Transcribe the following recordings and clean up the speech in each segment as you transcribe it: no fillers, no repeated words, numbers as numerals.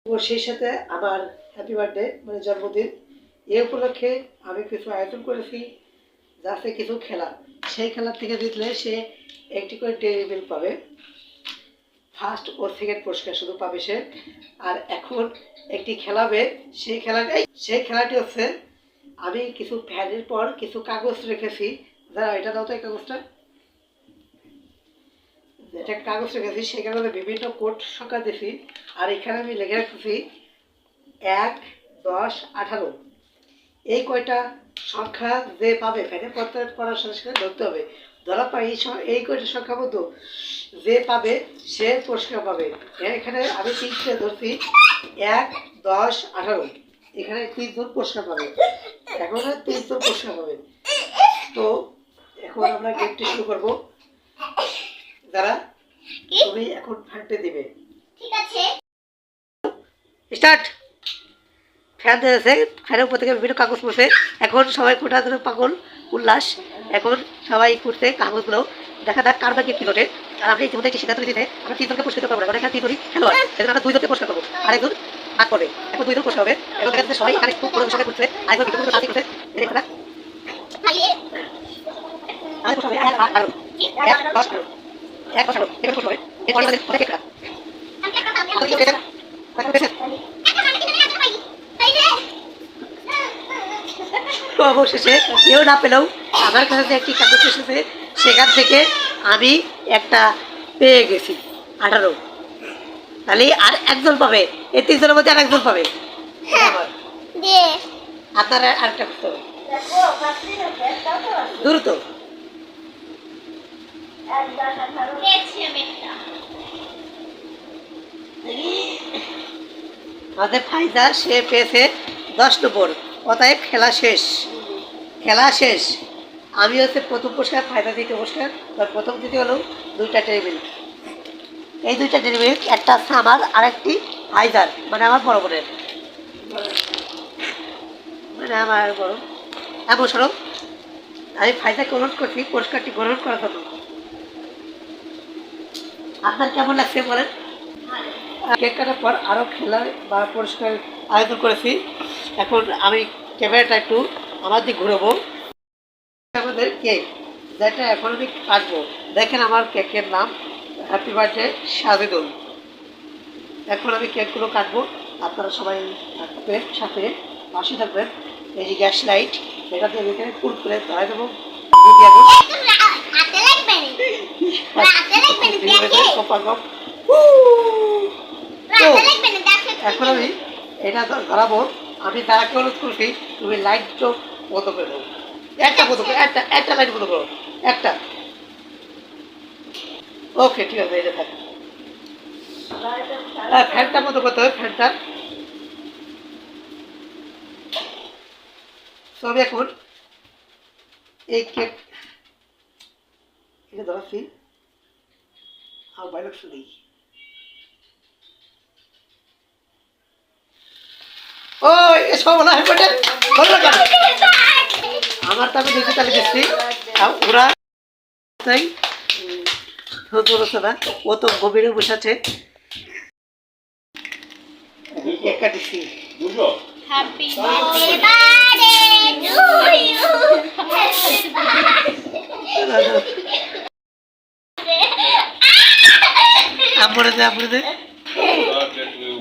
ও সেই সাথে আমার হ্যাপি বার্থডে মানে জন্মদিন এই উপলক্ষে আমি কিছু আয়োজন করেছি, যাতে কিছু খেলা, সেই খেলার থেকে জিতলে সে একটি করে ডেইরি মিল্ক পাবে। ফার্স্ট ও সেকেন্ড পুরস্কার শুধু পাবে সে। আর এখন একটি খেলাবে, সেই খেলাটি হচ্ছে আমি কিছু ফ্যানের পর কিছু কাগজ রেখেছি। দাঁড়া, এটা দাও তো, এই কাগজটা, এটা কাগজ রেখেছি, সেই কাগজে বিভিন্ন কোড সংখ্যা দিয়েছি। আর এখানে আমি লিখে রাখতেছি 1, 10, 18। এই কয়টা সংখ্যা যে পাবে ফ্যানে পড়ার সাথে সাথে ধরতে হবে। ধরা পাই এই কয়টা সংখ্যার মধ্যে যে পাবে সে পুরস্কার পাবে। এখানে আমি 3টে ধরছি, 1, 10, 18। এখানে 3 জন পুরস্কার পাবে, এখন 3 জন পুরস্কার পাবে। তো এখন আমরা গেমটি শুরু করবো। যারা তুমি এখন ফ্যানটে দিবে, ঠিক আছে, স্টার্ট। ফ্যান দিয়েছে, ফ্যানের উপর থেকে বিভিন্ন কাগজ পড়ছে। এখন সবাই কোটা ধরে পাগল উল্লাস। এখন সবাই করছে কাগজগুলো, দেখা যাক কার ভাগ্যে কি ঘটে। আর আমি ইতিমধ্যে একটি সিদ্ধান্ত নিতে, আমরা 3 জনকে পুরস্কৃত করবো না, এখানে 3 জনই খেলোয়াড়, এখানে আমরা 2 জনকে পুরস্কার করবো, আর একজন ভাগ করবে। এখন 2 জন পুরস্কার হবে। এখন দেখা যাচ্ছে সবাই এখানে খুব বড় বিষয় করছে, আরেকজন ভিডিও করতে করছে, এই কথা আমি পুরস্কার হবে 1, 10, 1, 10, 1, 10 হবে। এই পরিমাণে অনেক একটা অবশেষে কেউ না পেলেও আমার কাছে যে একটি কাগজ এসেছে, সেখান থেকে আমি একটা পেয়ে গেছি 18। তাহলে আর একজন পাবে, এই 3 জনের মধ্যে আর একজন পাবে। আপনারা আরেকটা করতে হবে দ্রুত। আমাদের ফায়দা সে পেয়েছে 10 নম্বর। অতএব খেলা শেষ, খেলা শেষ। আমি হচ্ছে প্রথম পুরস্কার, ফায়দা 2টি পুরস্কার। প্রথম দ্বিতীয় হলো 2টা ডেইরি মিল্ক। এই 2টা ডেইরি মিল্ক, একটা আছে আমার, আরেকটি ফায়দার, মানে আমার বড় বোনের, মানে আমার বড়। এমন শোনো, আমি ফায়দাকে অনুরোধ করছি পুরস্কারটি গ্রহণ করার জন্য। আপনার কেমন লাগছে বলেন? কেক কাটার পর আরও খেলা বা পুরস্কার আয়োজন করেছি। এখন আমি ক্যামেরাটা একটু আমার দিকে ঘুরবো। আমাদের কেক, যেটা এখন আমি কাটবো, দেখেন আমার কেকের নাম হ্যাপি বার্থডে সাজিদুল। এখন আমি কেকগুলো কাটবো, আপনারা সবাই থাকবেন সাথে, পাশে থাকবেন। এই যে গ্যাস লাইট, এটা দিয়ে আমি এখানে ফুল করে ধরাই দেবো। এখন আমি এটা ধরাবো। আমি তারাকে অনুরোধ করছি, তুমি লাইট বন্ধ করে দেবো। একটা বন্ধ করো, একটা লাইট বন্ধ করো, একটা। ওকে, ঠিক আছে, এটা থাকে। ফ্যানটা বন্ধ করতে হবে, ফ্যানটা। তো আমি এখন এই কেক এটা ধরাচ্ছি, আর বাইরে শুনি। ও এসব বলা হয় বটে, বলো না আমার তো আমি দেখতে তালে গেছি, ওরা তাই বলছে না, ও তো গভীরে বসেছে। কেক কাটিছি। Happy birthday to you. আমরে দে, আমরে দে,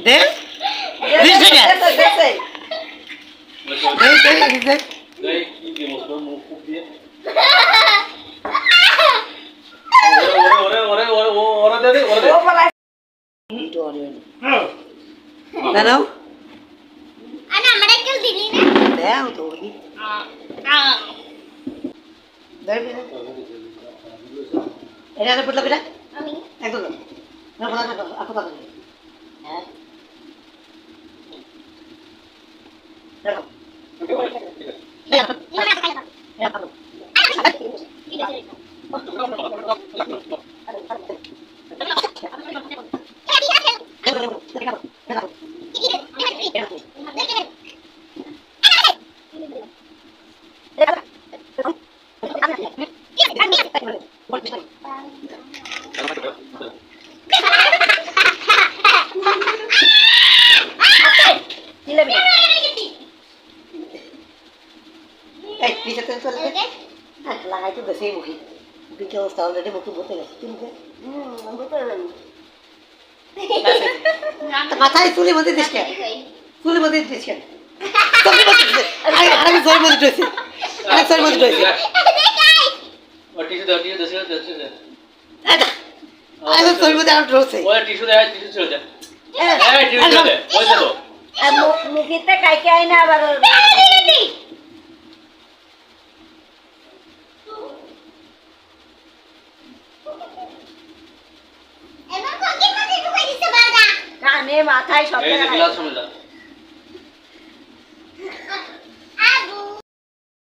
দে দিস না, দে দে দে। দাঁড়াও, দাও তো এটা পড়লো বেটা একদম খাই তো দেশেই মুখী কি অবস্থা অলরেডি মুখে বলতে গেছে তুমি মাথায় চুলি মধ্যে দিস কেন চুলি মধ্যে দিস কেন আমি জয়ের মধ্যে ঢুকছি আমি জয়ের মধ্যে ঢুকছি টিস্যু দাও টিস্যু দাও আমি জয়ের মধ্যে আর ঢুকছি ওই টিস্যু দে টিস্যু ছেড়ে দে এই টিস্যু দে ওই তো মুখিতে কাইকে আইনা আবার কানে মাথায় সব এই যে গ্লাস সামনে দাও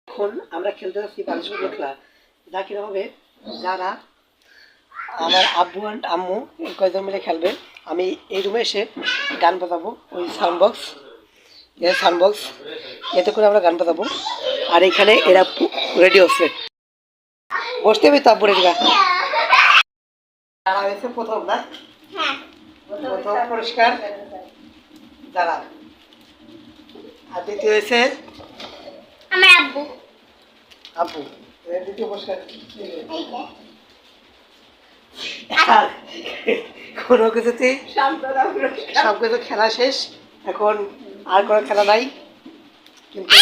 এখন আমরা খেলতে যাচ্ছি বালিশপুর খেলা যা কিনা হবে যারা আমার আব্বু অ্যান্ড আম্মু এই কয়জন মিলে খেলবে আমি এই রুমে এসে গান বাজাবো ওই সাউন্ড বক্স এতে করে আমরা গান বাজাবো আর এখানে এরা রেডি হচ্ছে বসতে হবে তো আব্বু রেডি যারা হয়েছে প্রথম না প্রথম পুরস্কার যারা আর দ্বিতীয় হয়েছে আমার আব্বু আব্বু দ্বিতীয় পুরস্কার কোনো কিছুতেই সব কিছু খেলা শেষ এখন আর কোনো খেলা নাই কিন্তু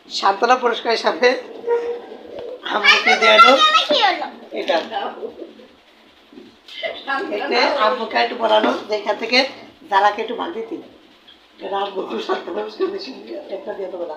সান্ত্বনা পুরস্কার হিসাবে আম্মুকে দেওয়া হলো এটা এতে আম্মুকে একটু বলানো যে এখান থেকে যারাকে একটু ভাগ দিতি এটা আম্মু একটু সান্ত্বনা পুরস্কার বেশি একটা দিয়ে দেবো না